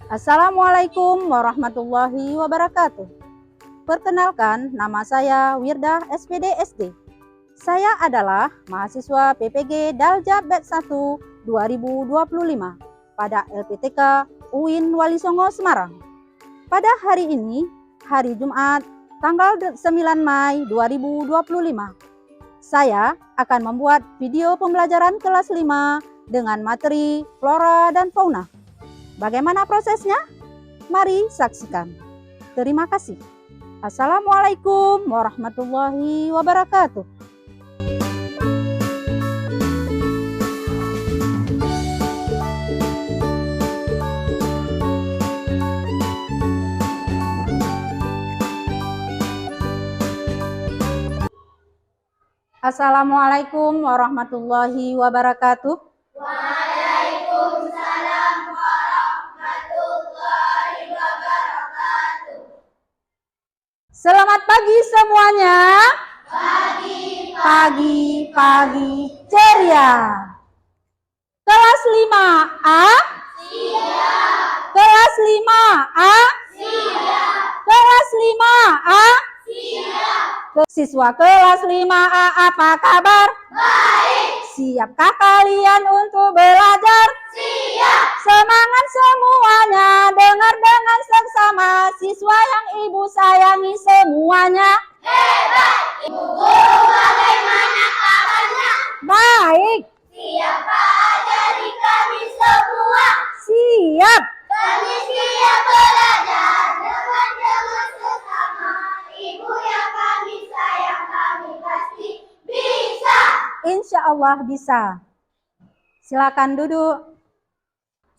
Assalamualaikum warahmatullahi wabarakatuh. Perkenalkan, nama saya Wirdah SPD SD. Saya adalah mahasiswa PPG Dalja Batch 1 2025 pada LPTK UIN Walisongo Semarang. Pada hari ini, hari Jumat, tanggal 9 Mei 2025, saya akan membuat video pembelajaran kelas 5 dengan materi flora dan fauna. Bagaimana prosesnya? Mari saksikan. Terima kasih. Assalamualaikum warahmatullahi wabarakatuh. Assalamualaikum warahmatullahi wabarakatuh. Waalaikumsalam warahmatullahi wabarakatuh. Selamat pagi semuanya. Pagi ceria. Kelas 5A. Siap. Kelas 5A. Siap. Kelas 5A. Siap. Siswa kelas 5A, apa kabar? Baik. Siapkah kalian untuk belajar? Siap. Semangat semuanya, dengar dengan seksama siswa yang ibu sayangi semuanya. Hebat. Ibu guru bagaimana kabarnya? Baik. Siapa dari kami semua? Siap. Kami siap belajar dengan sesama. Ibu yang kami sayang, kami pasti bisa. Insya Allah bisa. Silakan duduk.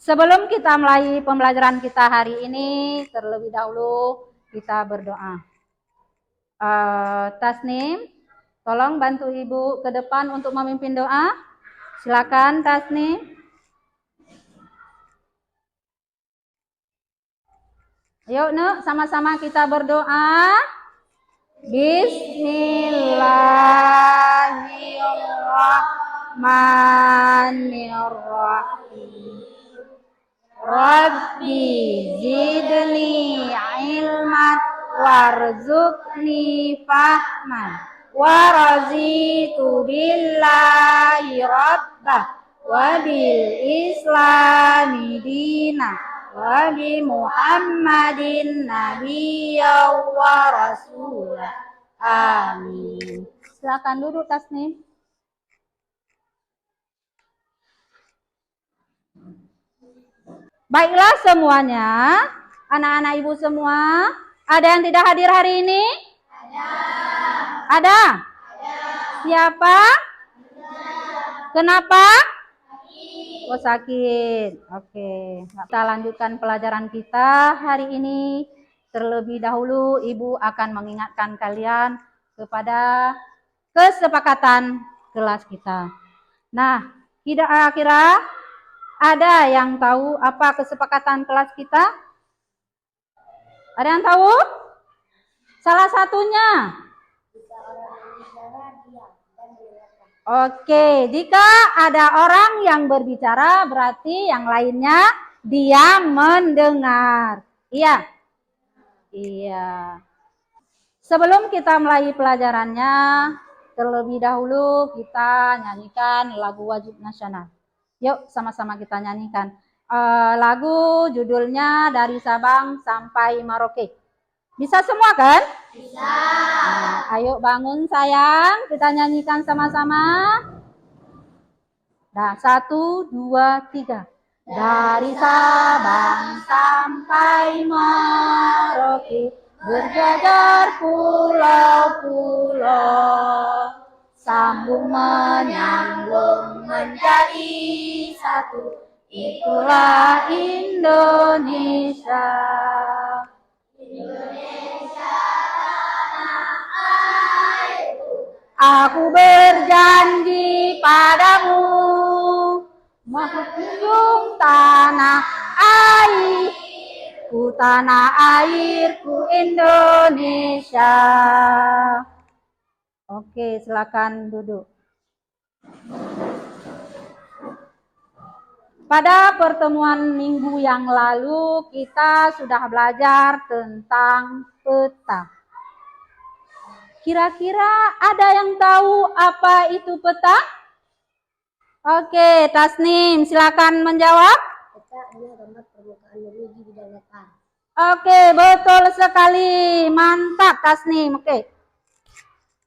Sebelum kita mulai pembelajaran kita hari ini, terlebih dahulu kita berdoa. Tasnim, tolong bantu ibu ke depan untuk memimpin doa. Silakan Tasnim. Yuk Nuk, sama-sama kita berdoa. Bismillahirrahmanirrahim. Rabbi zidni ilman warzuqni fahman warazitu billahi rabbah wa bil islami dina wa bi muhammadin nabiyya wa rasulah. Amin. Silakan duduk Tasnim. Baiklah semuanya, anak-anak ibu semua, ada yang tidak hadir hari ini? Ada. Siapa? Kenapa? Oh, sakit. Oke, kita lanjutkan pelajaran kita hari ini. Terlebih dahulu ibu akan mengingatkan kalian kepada kesepakatan kelas kita. Nah, kira-kira ada yang tahu apa kesepakatan kelas kita? Ada yang tahu? Salah satunya? Oke, jika ada orang yang berbicara berarti yang lainnya diam mendengar. Iya? Iya. Sebelum kita mulai pelajarannya, terlebih dahulu kita nyanyikan lagu wajib nasional. Yuk sama-sama kita nyanyikan. Lagu judulnya Dari Sabang Sampai Merauke. Bisa semua kan? Bisa. Nah, ayo bangun sayang, kita nyanyikan sama-sama. Nah, 1, 2, 3. Dari Sabang sampai Merauke, berjajar pulau-pulau, sambung menyambung menjadi satu, itulah Indonesia. Indonesia tanah airku. Aku berjanji padamu, mengunjung tanah airku, tanah airku Indonesia. Oke, silakan duduk. Pada pertemuan minggu yang lalu kita sudah belajar tentang peta. Kira-kira ada yang tahu apa itu peta? Oke, Tasnim, silakan menjawab. Peta adalah gambar permukaan bumi di bidang datar. Oke, betul sekali. Mantap, Tasnim. Oke.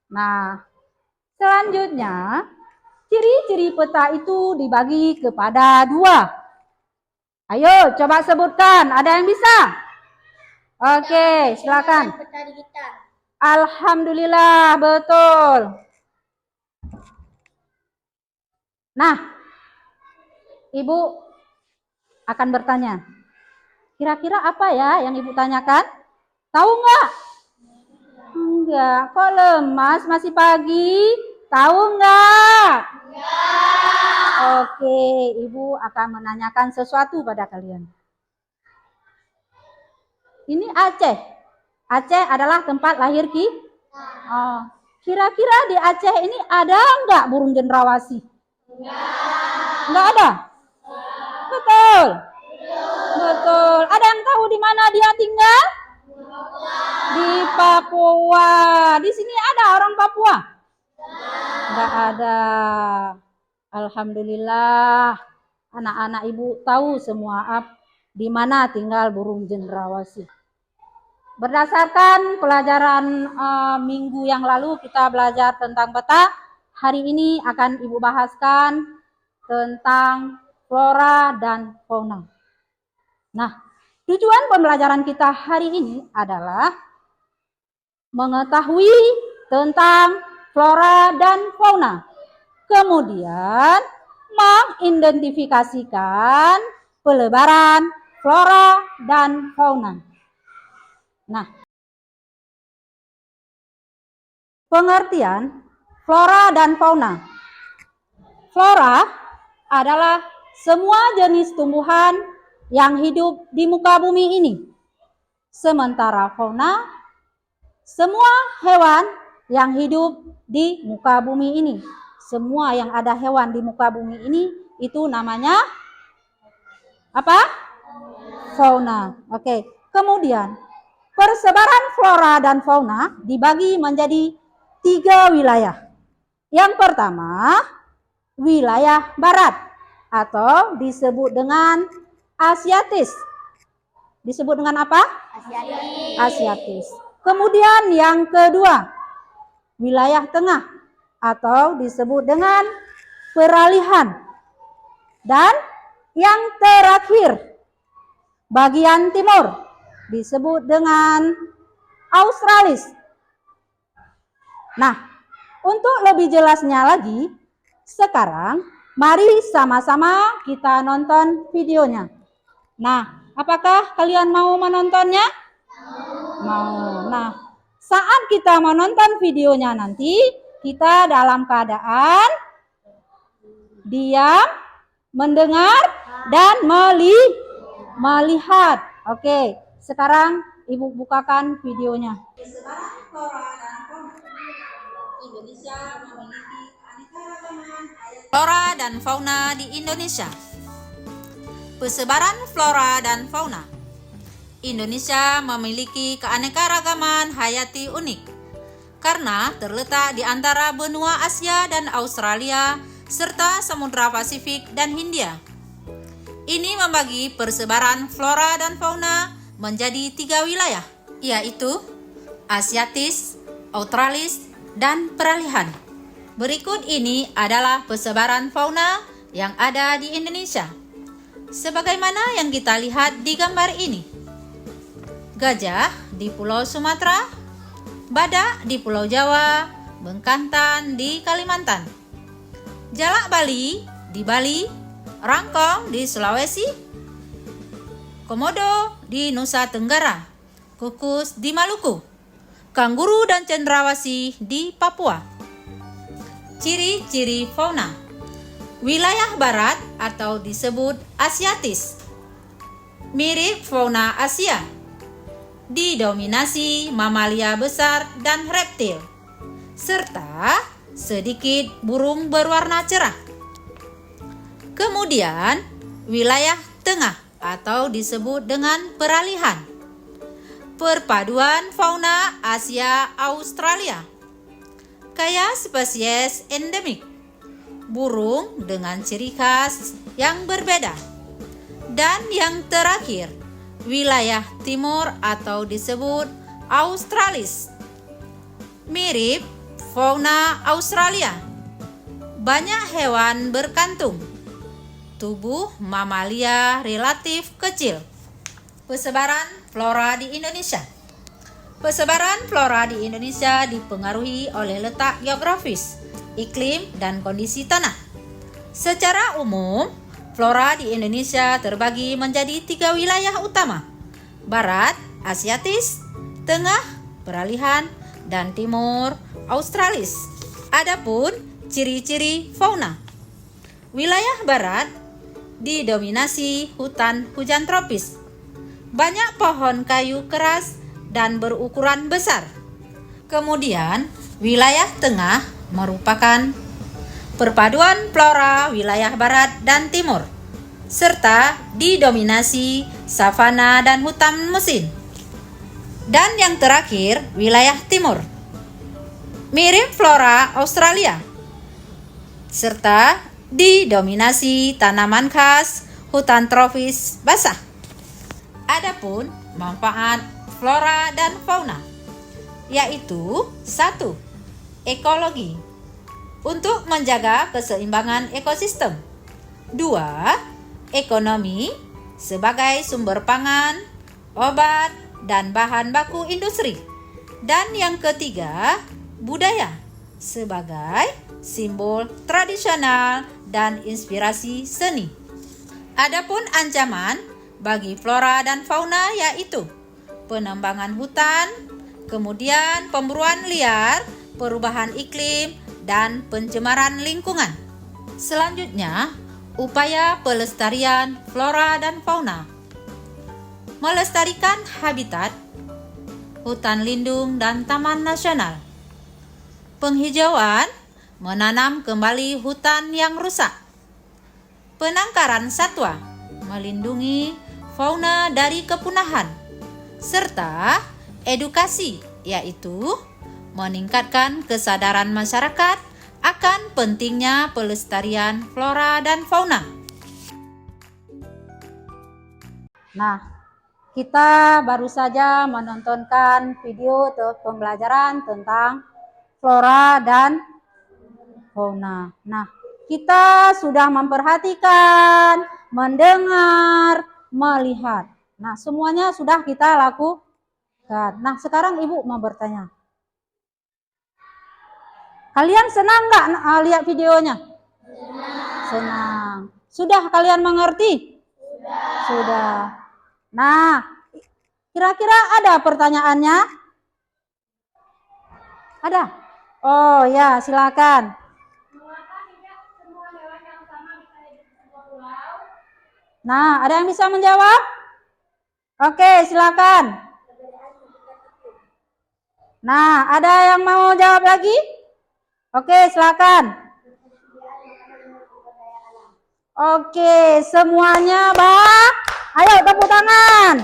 Nah, selanjutnya, ciri-ciri peta itu dibagi kepada 2. Ayo, coba sebutkan. Ada yang bisa? Oke, silakan. Peta digital. Alhamdulillah, betul. Nah, Ibu akan bertanya, kira-kira apa ya yang Ibu tanyakan? Tahu nggak? Enggak, kok lemas, masih pagi? Tahu nggak? Oke, Ibu akan menanyakan sesuatu pada kalian. Ini Aceh. Aceh adalah tempat lahir Oh, kira-kira di Aceh ini ada nggak burung cendrawasih? Nggak ada? Betul. Betul. Ada yang tahu di mana dia tinggal? Di Papua. Di sini ada orang Papua? Nggak ada. Alhamdulillah. Anak-anak Ibu tahu semua di mana tinggal burung cendrawasih. Berdasarkan pelajaran minggu yang lalu kita belajar tentang peta. Hari ini akan Ibu bahaskan tentang flora dan fauna. Nah, tujuan pembelajaran kita hari ini adalah mengetahui tentang flora dan fauna. Kemudian mengidentifikasikan pelebaran flora dan fauna. Nah, pengertian flora dan fauna. Flora adalah semua jenis tumbuhan yang hidup di muka bumi ini. Sementara fauna, semua hewan yang hidup di muka bumi ini. Semua yang ada hewan di muka bumi ini itu namanya apa? Fauna. Oke. Kemudian persebaran flora dan fauna dibagi menjadi 3 wilayah. Yang pertama, wilayah barat atau disebut dengan Asiatis. Disebut dengan apa? Asiatis. Kemudian yang kedua, wilayah tengah atau disebut dengan peralihan. Dan yang terakhir, bagian timur disebut dengan Australis. Nah, untuk lebih jelasnya lagi, sekarang mari sama-sama kita nonton videonya. Nah, apakah kalian mau menontonnya? Mau. Nah, saat kita menonton videonya nanti, kita dalam keadaan diam, mendengar, dan melihat. Oke, sekarang Ibu bukakan videonya. Persebaran flora dan fauna. Indonesia memiliki keanekaragaman flora dan fauna di Indonesia. Persebaran flora dan fauna. Indonesia memiliki keanekaragaman hayati unik karena terletak di antara benua Asia dan Australia serta Samudra Pasifik dan Hindia. Ini membagi persebaran flora dan fauna menjadi 3 wilayah, yaitu Asiatis, Australis, dan peralihan. Berikut ini adalah persebaran fauna yang ada di Indonesia. Sebagaimana yang kita lihat di gambar ini. Gajah di Pulau Sumatera, badak di Pulau Jawa, Bengkantan di Kalimantan, jalak Bali di Bali, rangkong di Sulawesi, komodo di Nusa Tenggara, kukus di Maluku, kanguru dan cendrawasih di Papua. Ciri-ciri fauna. Wilayah barat atau disebut Asiatis, mirip fauna Asia, didominasi mamalia besar dan reptil, serta sedikit burung berwarna cerah. Kemudian, wilayah tengah atau disebut dengan peralihan. Perpaduan fauna Asia Australia. Kaya spesies endemik. Burung dengan ciri khas yang berbeda. Dan yang terakhir, wilayah timur atau disebut Australis. Mirip fauna Australia. Banyak hewan berkantung. Tubuh mamalia relatif kecil. Persebaran flora di Indonesia. Persebaran flora di Indonesia dipengaruhi oleh letak geografis, iklim, dan kondisi tanah. Secara umum, flora di Indonesia terbagi menjadi 3 wilayah utama: Barat, Asiatis; Tengah, Peralihan; dan Timur, Australis. Adapun ciri-ciri fauna. Wilayah Barat didominasi hutan hujan tropis. Banyak pohon kayu keras dan berukuran besar. Kemudian, wilayah Tengah merupakan perpaduan flora wilayah Barat dan Timur, serta didominasi savana dan hutan musim. Dan yang terakhir, wilayah Timur. Mirip flora Australia, serta didominasi tanaman khas hutan tropis basah. Adapun manfaat flora dan fauna, yaitu 1. Ekologi, untuk menjaga keseimbangan ekosistem. 2. Ekonomi, sebagai sumber pangan, obat, dan bahan baku industri. Dan yang ketiga, budaya, sebagai simbol tradisional dan inspirasi seni. Adapun ancaman bagi flora dan fauna yaitu penembangan hutan, kemudian pemburuan liar, perubahan iklim, dan pencemaran lingkungan. Selanjutnya, upaya pelestarian flora dan fauna. Melestarikan habitat, hutan lindung, dan taman nasional. Penghijauan, menanam kembali hutan yang rusak. Penangkaran satwa, melindungi fauna dari kepunahan. Serta edukasi, yaitu meningkatkan kesadaran masyarakat akan pentingnya pelestarian flora dan fauna. Nah, kita baru saja menontonkan video pembelajaran tentang flora dan fauna. Nah, kita sudah memperhatikan, mendengar, melihat. Nah, semuanya sudah kita lakukan. Nah, sekarang Ibu mau bertanya. Kalian senang nggak lihat videonya? Senang. Sudah kalian mengerti? Sudah. Nah, kira-kira ada pertanyaannya? Ada? Oh ya, silakan. Nah, ada yang bisa menjawab? Oke, silakan. Nah, ada yang mau jawab lagi? Oke, silakan. Oke, semuanya ayo tepuk tangan.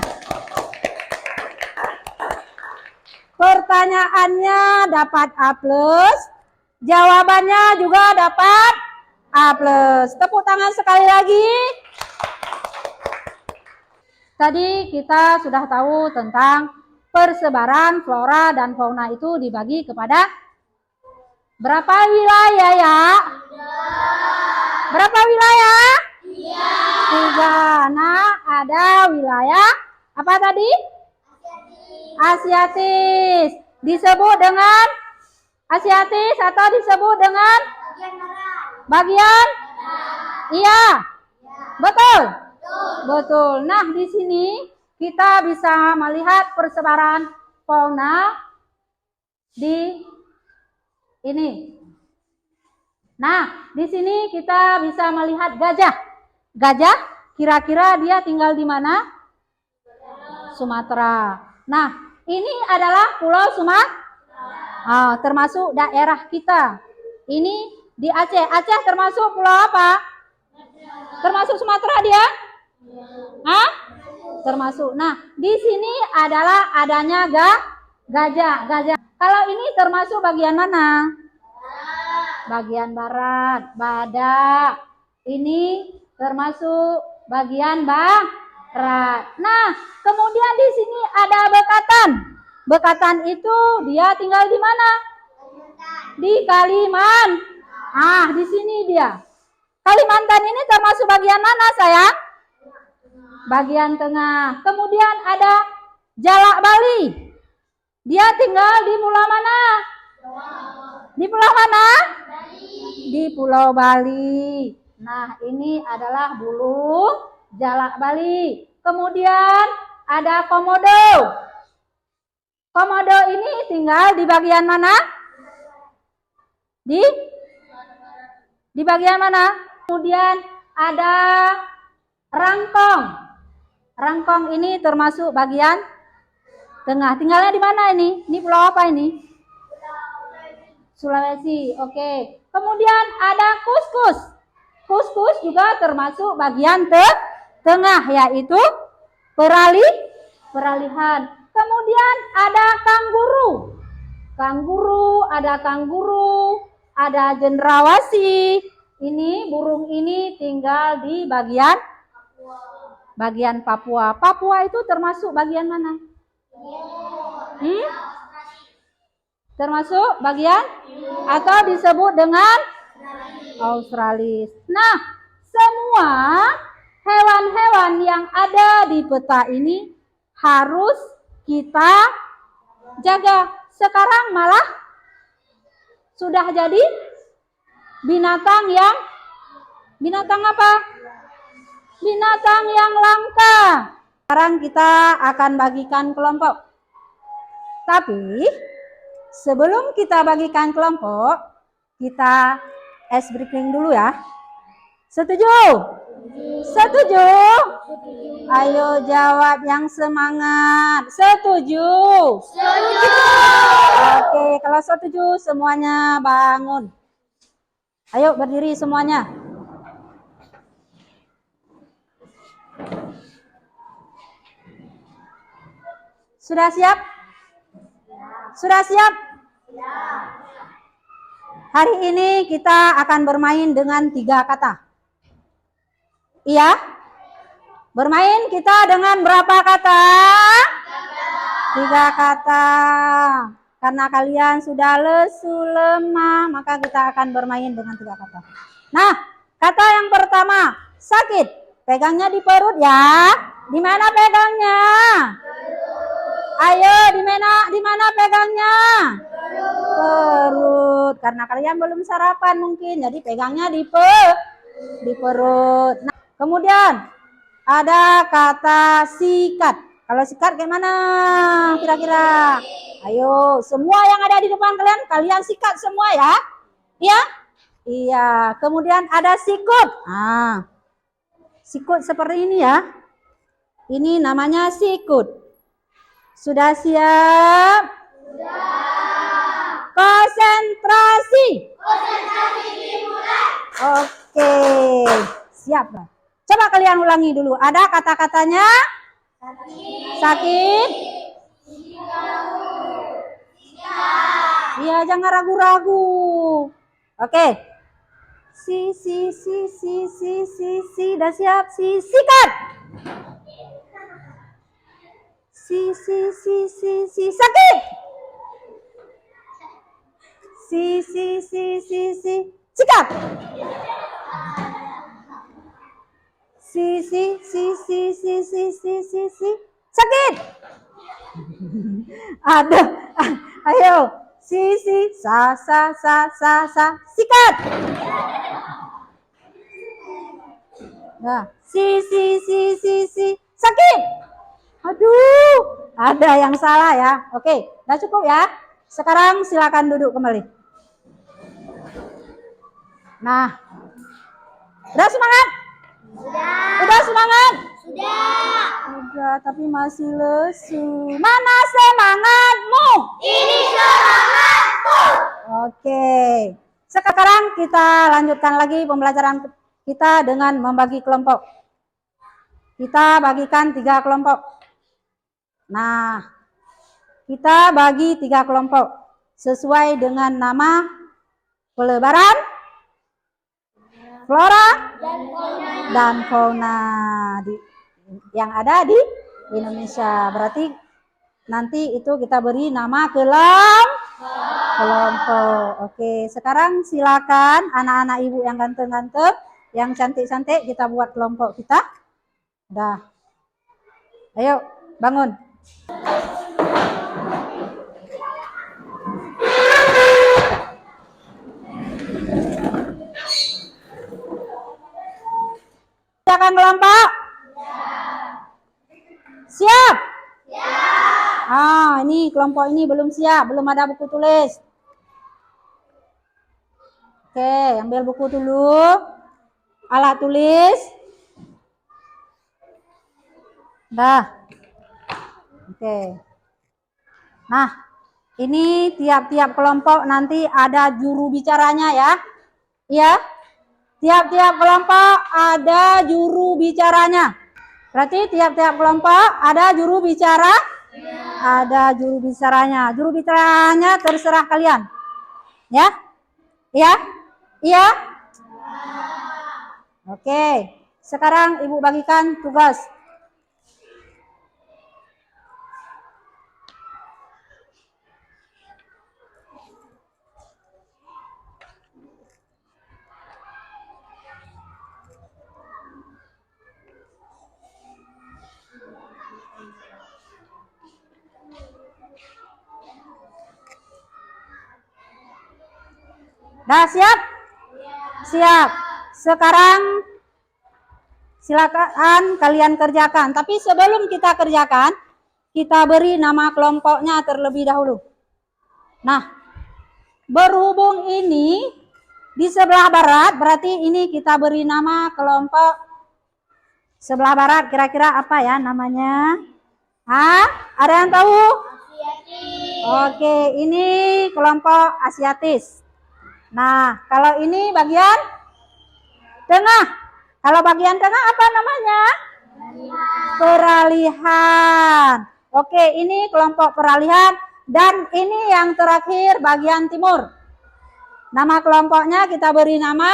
Pertanyaannya dapat A+, jawabannya juga dapat A+. Tepuk tangan sekali lagi. Tadi kita sudah tahu tentang persebaran flora dan fauna itu dibagi kepada berapa wilayah ya? Berapa wilayah? 3. Nah, ada wilayah apa tadi? Asiatis. Disebut dengan Asiatis atau disebut dengan bagian? Iya. Betul? Betul. Nah, di sini kita bisa melihat persebaran fauna di ini. Nah, di sini kita bisa melihat gajah. Gajah, kira-kira dia tinggal di mana? Sumatera. Nah, ini adalah Pulau Sumatera. Termasuk daerah kita. Ini di Aceh. Aceh termasuk pulau apa? Termasuk Sumatera dia? Hah? Termasuk. Nah, di sini adalah adanya gajah. Kalau ini termasuk bagian mana? Bagian barat. Badak. Ini termasuk bagian barat. Nah, kemudian di sini ada bekatan. Bekatan itu dia tinggal di mana? Di Kalimantan. Ah, di sini dia. Kalimantan ini termasuk bagian mana, sayang? Bagian tengah. Kemudian ada Jalak Bali. Dia tinggal di pulau mana? Di pulau mana? Di Pulau Bali. Nah, ini adalah burung Jalak Bali. Kemudian ada komodo. Komodo ini tinggal di bagian mana? Di bagian mana? Kemudian ada rangkong. Rangkong ini termasuk bagian tengah. Tinggalnya di mana ini? Ini pulau apa ini? Sulawesi. Oke. Kemudian ada kuskus. Kuskus juga termasuk bagian tengah, yaitu peralihan. Kemudian ada kanguru. Ada kanguru, ada cendrawasih. Ini burung ini tinggal di bagian Papua. Papua itu termasuk bagian mana? Termasuk bagian atau disebut dengan Australis. Nah, semua hewan-hewan yang ada di peta ini harus kita jaga. Sekarang malah sudah jadi binatang apa? Binatang yang langka. Sekarang kita akan bagikan kelompok. Tapi sebelum kita bagikan kelompok, kita ice breaking dulu ya. Setuju? Setuju? Ayo jawab yang semangat. Setuju? Setuju. Oke, kalau setuju semuanya bangun. Ayo berdiri semuanya. Sudah siap? Sudah siap? Hari ini kita akan bermain dengan 3 kata. Iya? Bermain kita dengan berapa kata? 3 kata. Karena kalian sudah lesu, lemah, maka kita akan bermain dengan 3 kata. Nah, kata yang pertama, sakit. Pegangnya di perut ya. Di mana pegangnya? Ayo, di mana pegangnya? Perut. Karena kalian belum sarapan mungkin, jadi pegangnya di perut. Nah, kemudian ada kata sikat. Kalau sikat kayak mana kira-kira? Ayo, semua yang ada di depan kalian sikat semua ya. Iya? Iya. Kemudian ada sikut. Nah, sikut seperti ini ya. Ini namanya sikut. Sudah siap? Sudah. Konsentrasi. Konsentrasi dimulai. Oke, siap. Coba kalian ulangi dulu. Ada kata-katanya? Sakit. Iya, jangan ragu-ragu. Oke. Si. Udah siap? Sikat. Si. Sakit. Si. Sikat. Si. Sakit. Ada. Ayo. Si. Sa. Sikat. Nah. Si. Sakit. Aduh. Ada yang salah ya. Oke. Udah cukup ya. Sekarang silakan duduk kembali. Nah. Udah semangat? Udah semangat? Sudah, tapi masih lesu. Mana semangatmu? Ini semangatku. Oke. Sekarang kita lanjutkan lagi pembelajaran kita dengan membagi kelompok. Kita bagikan 3 kelompok. Nah, kita bagi 3 kelompok sesuai dengan nama pelebaran, flora, dan fauna yang ada di Indonesia. Berarti nanti itu kita beri nama kelompok. Oke, sekarang silakan anak-anak ibu yang ganteng-ganteng, yang cantik-cantik, kita buat kelompok kita. Udah. Ayo, bangun. Silakan kelompok. Siap? Ini kelompok ini belum siap, belum ada buku tulis. Oke, ambil buku dulu. Alat tulis. Dah. Oke. Nah, ini tiap-tiap kelompok nanti ada juru bicaranya ya. Iya. Tiap-tiap kelompok ada juru bicaranya. Berarti tiap-tiap kelompok ada juru bicara? Ada juru bicaranya. Juru bicaranya terserah kalian. Ya? Iya? Iya? Oke. Sekarang Ibu bagikan tugas. Dah siap? Siap. Sekarang silakan kalian kerjakan. Tapi sebelum kita kerjakan, kita beri nama kelompoknya terlebih dahulu. Nah, berhubung ini di sebelah barat, berarti ini kita beri nama kelompok sebelah barat. Kira-kira apa ya namanya? Ada yang tahu? Asiatis. Oke, ini kelompok Asiatis. Nah, kalau ini bagian tengah. Kalau bagian tengah apa namanya? Peralihan. Oke, ini kelompok peralihan. Dan ini yang terakhir bagian timur. Nama kelompoknya kita beri nama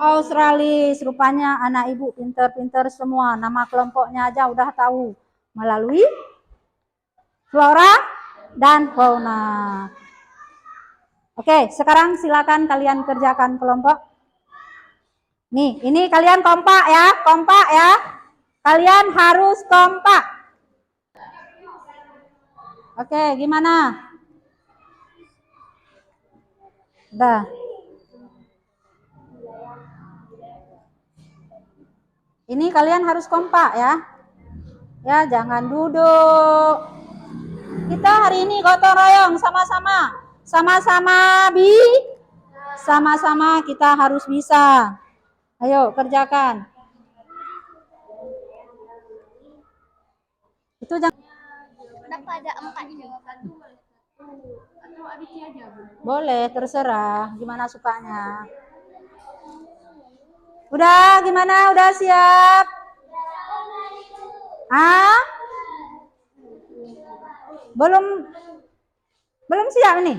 Australis. Rupanya anak ibu pinter-pinter semua. Nama kelompoknya aja udah tahu melalui flora dan fauna. Oke, sekarang silakan kalian kerjakan kelompok. Nih, ini kalian kompak ya, Kalian harus kompak. Oke, gimana? Udah. Ini kalian harus kompak ya. Ya, jangan duduk. Kita hari ini gotong royong sama-sama. Sama-sama kita harus bisa. Ayo kerjakan. Itu jangan. Kenapa ada 4 jawaban? Atau adiknya aja, Bu? Boleh, terserah gimana sukanya. Udah, gimana? Udah siap? Belum siap nih?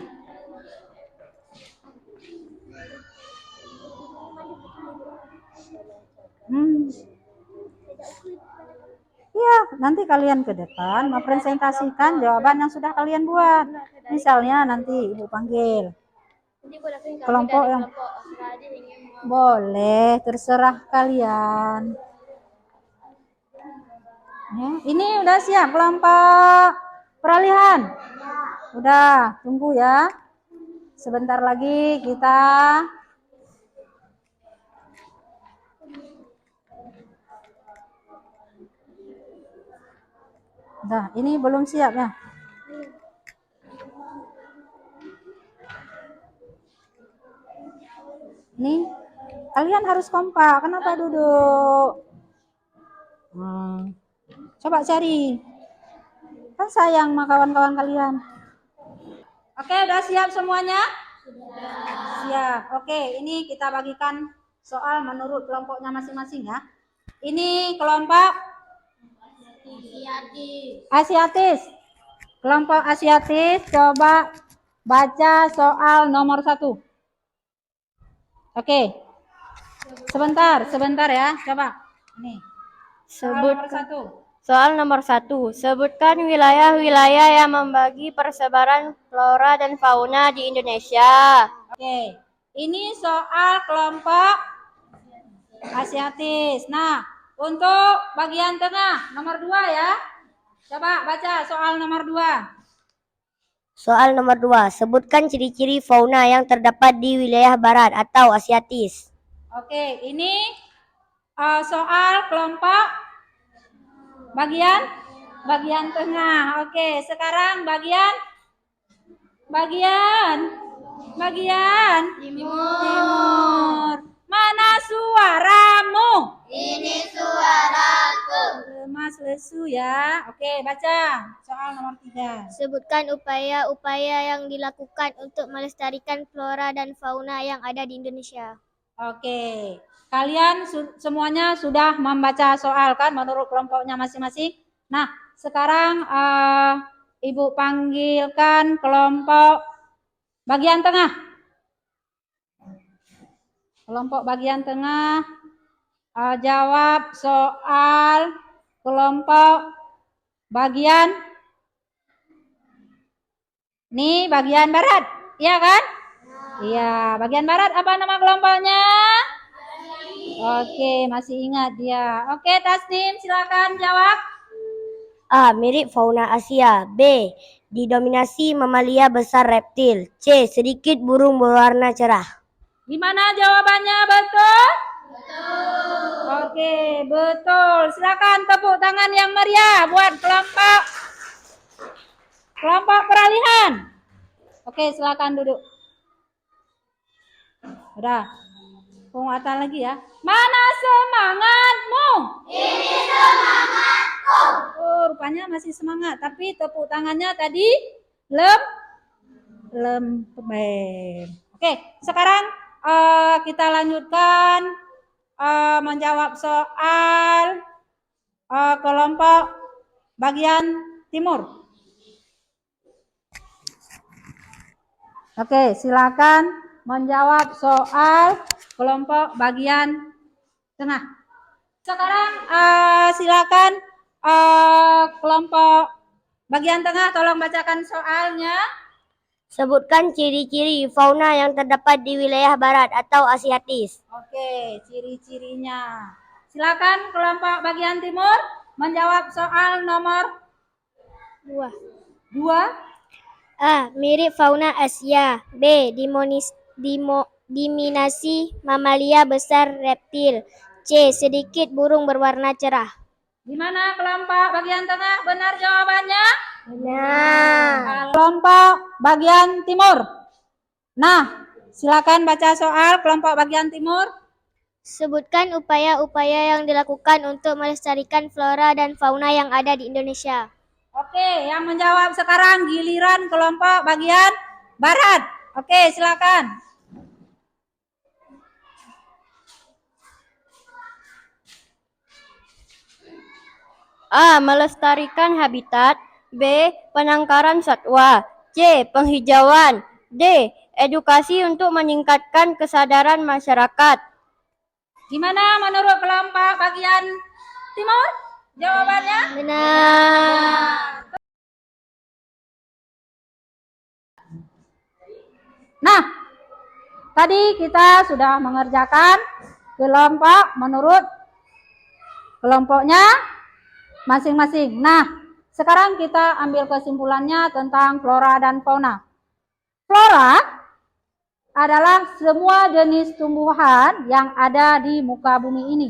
Iya, nanti kalian ke depan mempresentasikan jawaban yang sudah kalian buat. Misalnya nanti Ibu panggil kelompok yang boleh, terserah kalian. Ya, ini udah siap kelompok peralihan? Udah, tunggu ya. Sebentar lagi kita Nah, ini belum siap ya. Nih, kalian harus kompak. Kenapa duduk? Coba cari. Kan sayang sama kawan-kawan kalian. Oke, udah siap semuanya? Siap. Oke, ini kita bagikan soal menurut kelompoknya masing-masing ya. Ini kelompok Asiatis. Kelompok Asiatis, coba baca soal nomor 1. Oke. Sebentar ya. Coba. Nih. Soal nomor 1. Soal nomor 1. Sebutkan wilayah-wilayah yang membagi persebaran flora dan fauna di Indonesia. Oke. Ini soal kelompok Asiatis. Nah, untuk bagian tengah nomor 2 ya. Coba baca soal nomor 2. Soal nomor 2. Sebutkan ciri-ciri fauna yang terdapat di wilayah barat atau Asiatis. Oke, ini soal kelompok bagian tengah. Oke, sekarang bagian timur. Mana suaramu? Ini suaraku. Lemas lesu ya. Oke, baca soal nomor 3. Sebutkan upaya-upaya yang dilakukan untuk melestarikan flora dan fauna yang ada di Indonesia. Oke, kalian semuanya sudah membaca soal kan menurut kelompoknya masing-masing. Nah, sekarang Ibu panggilkan kelompok bagian tengah. Kelompok bagian tengah jawab soal kelompok bagian barat, iya kan? Iya, bagian barat apa nama kelompoknya? Oke, masih ingat dia. Oke, Tasnim, silakan jawab. A. Mirip fauna Asia. B. Didominasi mamalia besar reptil. C. Sedikit burung berwarna cerah. Gimana jawabannya, betul? Betul. Oke, betul. Silakan tepuk tangan yang meriah buat kelompok peralihan. Oke, silakan duduk. Udah. Penguatan lagi ya. Mana semangatmu? Ini semangatku. Oh, rupanya masih semangat, tapi tepuk tangannya tadi lembem. Oke, sekarang kita lanjutkan menjawab soal kelompok bagian timur. Oke, silakan menjawab soal kelompok bagian tengah. Sekarang silakan kelompok bagian tengah tolong bacakan soalnya. Sebutkan ciri-ciri fauna yang terdapat di wilayah barat atau Asiatis. Oke, ciri-cirinya. Silakan kelompok bagian timur menjawab soal nomor 2. A. Mirip fauna Asia. B. Diminasi mamalia besar reptil. C. Sedikit burung berwarna cerah. Gimana kelompok bagian tengah? Benar jawabannya? Benar. Kelompok bagian timur. Nah, silakan baca soal kelompok bagian timur. Sebutkan upaya-upaya yang dilakukan untuk melestarikan flora dan fauna yang ada di Indonesia. Oke, yang menjawab sekarang giliran kelompok bagian barat. Oke, silakan. A. Melestarikan habitat. B. Penangkaran satwa. C. Penghijauan. D. Edukasi untuk meningkatkan kesadaran masyarakat. Gimana menurut kelompok bagian timur? Jawabannya? Benar. Nah, tadi kita sudah mengerjakan kelompok menurut kelompoknya masing-masing. Nah, sekarang kita ambil kesimpulannya tentang flora dan fauna. Flora adalah semua jenis tumbuhan yang ada di muka bumi ini.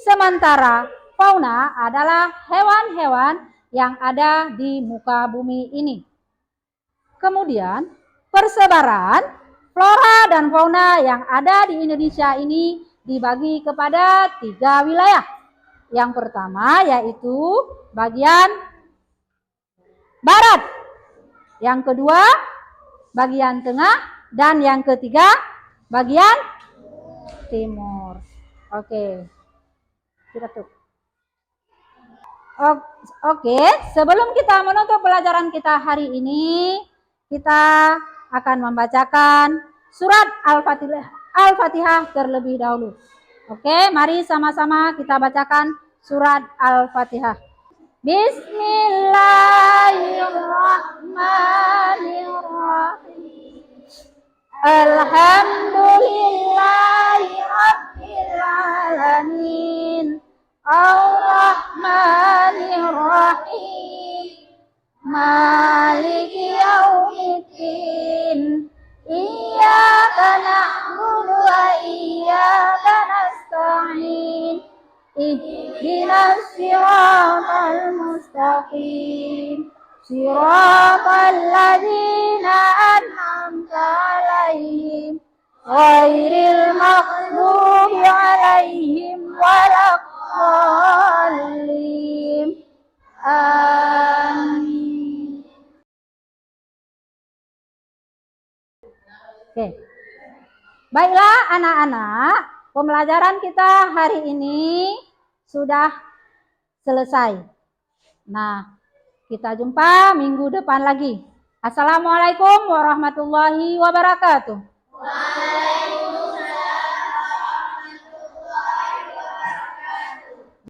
Sementara fauna adalah hewan-hewan yang ada di muka bumi ini. Kemudian, persebaran flora dan fauna yang ada di Indonesia ini dibagi kepada 3 wilayah. Yang pertama yaitu bagian barat, yang kedua bagian tengah, dan yang ketiga bagian timur. Oke. Kita tutup. Oke, sebelum kita menutup pelajaran kita hari ini, kita akan membacakan surat Al-Fatihah terlebih dahulu. Oke, mari sama-sama kita bacakan surat Al-Fatihah. Bismillahirrahmanirrahim. Alhamdulillahi Rabbil Alamin. Ar-Rahmanir-Rahim. Maliki Yaumiddin. Iyyaka na'budu wa iyyaka nasta'in. Ihdinas siratal mustaqim. Siratal ladzina an'amta 'alaihim ghairil maghdubi 'alaihim waladdallin. Amin. Oke. Baiklah anak-anak, pembelajaran kita hari ini sudah selesai. Nah, kita jumpa minggu depan lagi. Assalamualaikum warahmatullahi wabarakatuh.